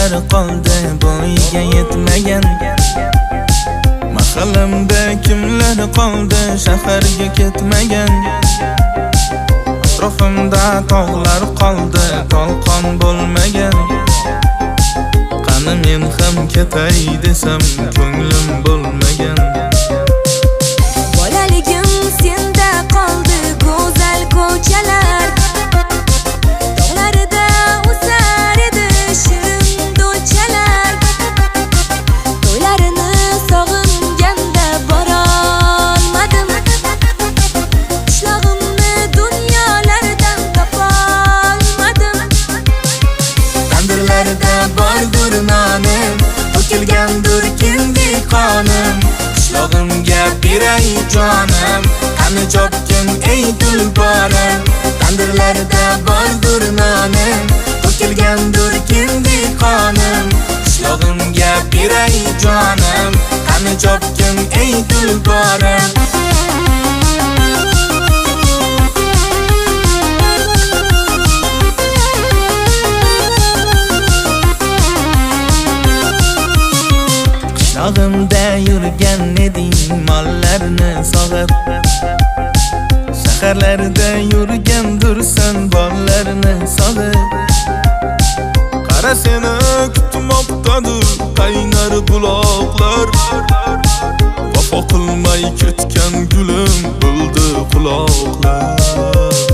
kimlar qoldi bo'yiga yetmagan? Mahallamda kimlar qoldi shaharga ketmagan? Atrofimda tog'lar qoldi tolqon bo'lmagan. Qani men ham ketay desam ko'nglim bo'lmagan. Bolaligim senda qoldi go'zal ko'chalar, tog'larida o'sar edi shirin do'chalar. To'ylarini sog'inganda borolmadim, qishlog'imni dunyolardan topolmadim. Tandirlarda bordur nonim, to'kilgandur kindik qonim. Qishlog'imga beray jonim, qani chopgin ey tulporim. Tandirlarda bordur nonim, to'kilgandur kindik qonim. Qishlog'imga beray jonim, qani chopgin ey tulporim. Qishlog'imda yurgan eding mollarni sog'ib, shaharlarda yurgandursan bollarni sog'ib. Qara seni kutmoqdadir qaynar buloqlar, vafo qilmay ketgan gulim bo'ldi quloqlar.